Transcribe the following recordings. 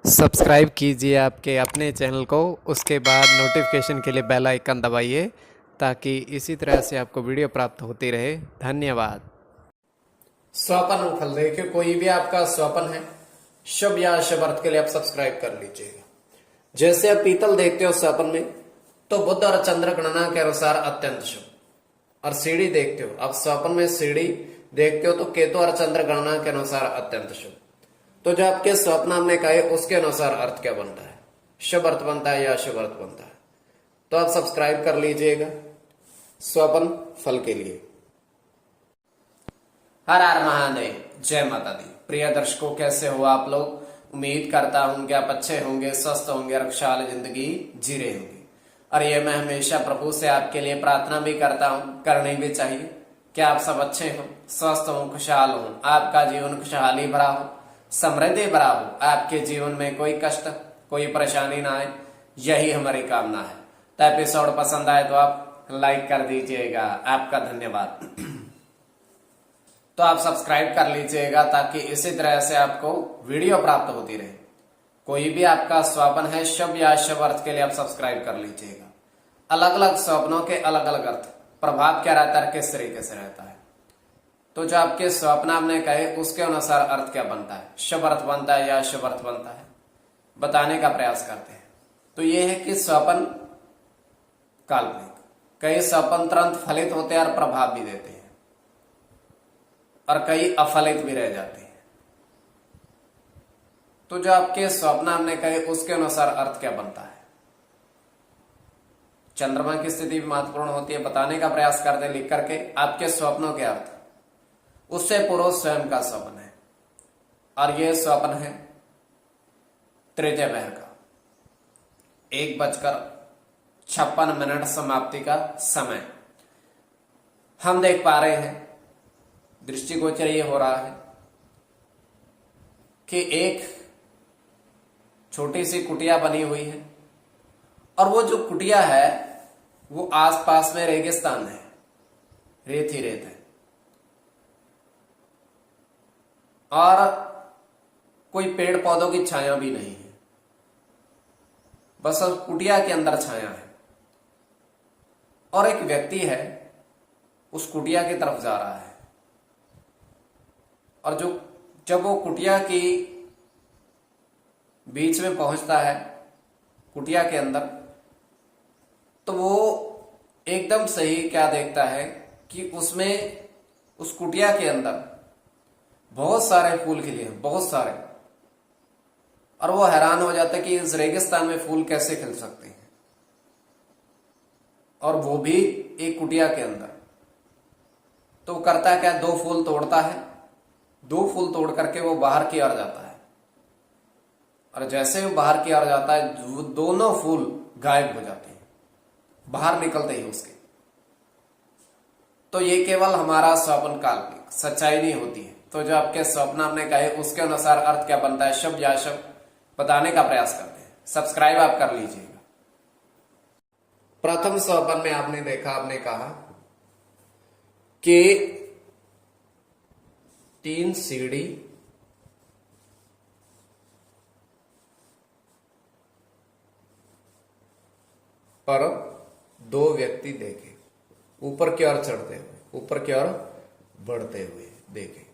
Subscribe कीजिए आपके अपने चैनल को, उसके बाद नोटिफिकेशन के लिए बेल आइकन दबाइए ताकि इसी तरह से आपको वीडियो प्राप्त होती रहे। धन्यवाद। स्वपन फल देखिए, कोई भी आपका स्वपन है शुभ या अशुभ अर्थ के लिए आप सब्सक्राइब कर लीजिएगा। जैसे आप पीतल देखते हो स्वपन में, तो बुध और चंद्र गणना के अनुसार अत्यंत शुभ। और सीढ़ी देखते हो, आप स्वपन में सीढ़ी देखते हो तो केतु और चंद्र गणना के अनुसार अत्यंत शुभ। तो जो आपके स्वप्न हमने कहे उसके अनुसार अर्थ क्या बनता है, शुभ अर्थ बनता है या अशुभ अर्थ बनता है। तो आप सब्सक्राइब कर लीजिएगा स्वपन फल के लिए। हर हर महादेव, जय माता दी। प्रिय दर्शकों, कैसे हो आप लोग? उम्मीद करता हूं कि आप अच्छे होंगे, स्वस्थ होंगे और खुशहाल जिंदगी जी रहे होंगे। और ये मैं हमेशा प्रभु से आपके लिए प्रार्थना भी करता हूं, करनी भी चाहिए कि आप सब अच्छे हो, स्वस्थ हो, खुशहाल हो, आपका जीवन खुशहाली भरा हो, समृद्धि भरा हो, आपके जीवन में कोई कष्ट कोई परेशानी ना आए, यही हमारी कामना है। तो एपिसोड पसंद आए तो आप लाइक कर दीजिएगा, आपका धन्यवाद। तो आप सब्सक्राइब कर लीजिएगा ताकि इसी तरह से आपको वीडियो प्राप्त होती रहे। कोई भी आपका स्वप्न है शुभ या अशुभ अर्थ के लिए आप सब्सक्राइब कर लीजिएगा। अलग अलग स्वप्नों के अलग अलग अर्थ, प्रभाव क्या रहता है, किस तरीके से रहता है। तो जो आपके स्वप्न आपने कहे उसके अनुसार अर्थ क्या बनता है, शुभ अर्थ बनता है या अशुभ अर्थ बनता है, बताने का प्रयास करते हैं। तो ये है कि स्वप्न काल्पनिक, कई स्वप्न तुरंत फलित होते हैं और प्रभाव भी देते हैं, और कई अफलित भी रह जाते हैं। तो जो आपके स्वप्न हमने कहे उसके अनुसार अर्थ क्या बनता है। चंद्रमा की स्थिति भी महत्वपूर्ण होती है, बताने का प्रयास करते हैं लिख करके आपके स्वप्नों के अर्थ। उससे पूर्व स्वयं का स्वप्न है, और यह स्वप्न है तृतीय पहर का 1:56 समाप्ति का समय। हम देख पा रहे हैं, दृष्टिगोचर ये हो रहा है कि एक छोटी सी कुटिया बनी हुई है, और वो जो कुटिया है वो आसपास में रेगिस्तान है, रेत ही रेत है, और कोई पेड़ पौधों की छाया भी नहीं है, बस उस कुटिया के अंदर छाया है। और एक व्यक्ति है उस कुटिया की तरफ जा रहा है, और जब वो कुटिया की बीच में पहुंचता है, कुटिया के अंदर, तो वो एकदम सही क्या देखता है कि उसमें, उस कुटिया के अंदर बहुत सारे फूल खिले हैं, बहुत सारे। और वो हैरान हो जाता है कि इस रेगिस्तान में फूल कैसे खिल सकते हैं, और वो भी एक कुटिया के अंदर। तो वो करता है क्या, 2 फूल तोड़ता है, 2 फूल तोड़ करके वो बाहर की ओर जाता है, और जैसे वो बाहर की ओर जाता है वो दोनों फूल गायब हो जाते हैं बाहर निकलते ही उसके। तो ये केवल हमारा स्वप्न काल्पनिक, सच्चाई नहीं होती है। तो जो आपके स्वप्न आपने कहे उसके अनुसार अर्थ क्या बनता है, शुभ या अशुभ, बताने का प्रयास करते हैं। सब्सक्राइब आप कर लीजिएगा। प्रथम स्वप्न में आपने देखा, आपने कहा कि 3 सीढ़ी पर 2 व्यक्ति देखे, ऊपर की ओर चढ़ते हुए, ऊपर की ओर बढ़ते हुए देखे,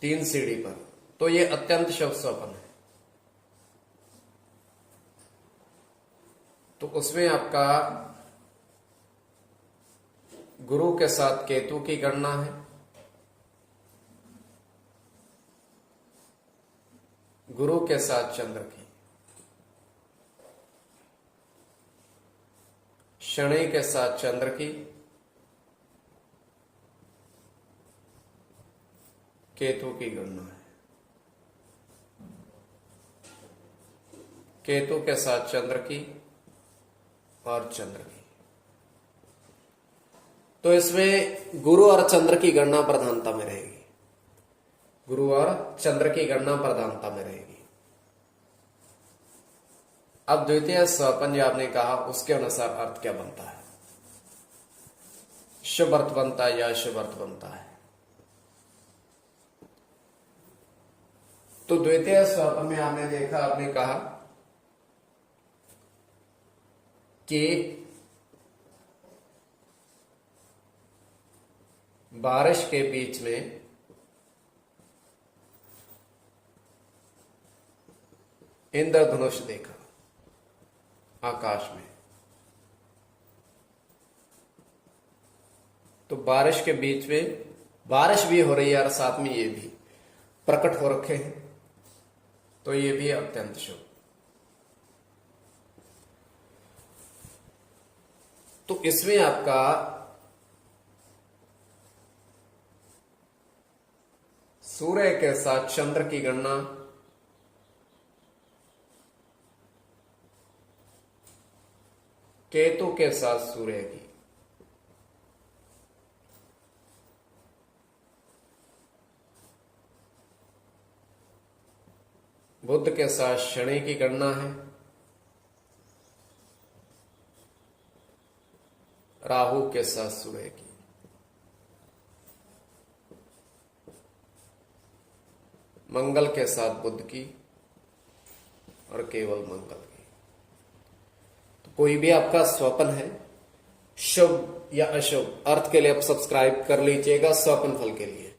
3 सीढ़ी पर। तो ये अत्यंत शुभ स्वप्न है। तो उसमें आपका गुरु के साथ केतु की गणना है, गुरु के साथ चंद्र की, शनि के साथ चंद्र की, केतु की गणना है, केतु के साथ चंद्र की और चंद्र की। तो इसमें गुरु और चंद्र की गणना प्रधानता में रहेगी, गुरु और चंद्र की गणना प्रधानता में रहेगी। अब द्वितीय स्वपन जो आपने कहा उसके अनुसार अर्थ क्या बनता है, शुभ अर्थ बनता है या अशुभ अर्थ बनता है। तो द्वितीय स्वप्न में आपने देखा, आपने कहा कि बारिश के बीच में इंद्रधनुष देखा आकाश में। तो बारिश के बीच में बारिश भी हो रही है और साथ में ये भी प्रकट हो रखे हैं, तो ये भी अत्यंत शुभ। तो इसमें आपका सूर्य के साथ चंद्र की गणना, केतु के साथ सूर्य की, बुध के साथ शनि की गणना है, राहु के साथ सूर्य की, मंगल के साथ बुध की और केवल मंगल की। तो कोई भी आपका स्वप्न है शुभ या अशुभ, अर्थ के लिए आप सब्सक्राइब कर लीजिएगा स्वप्न फल के लिए।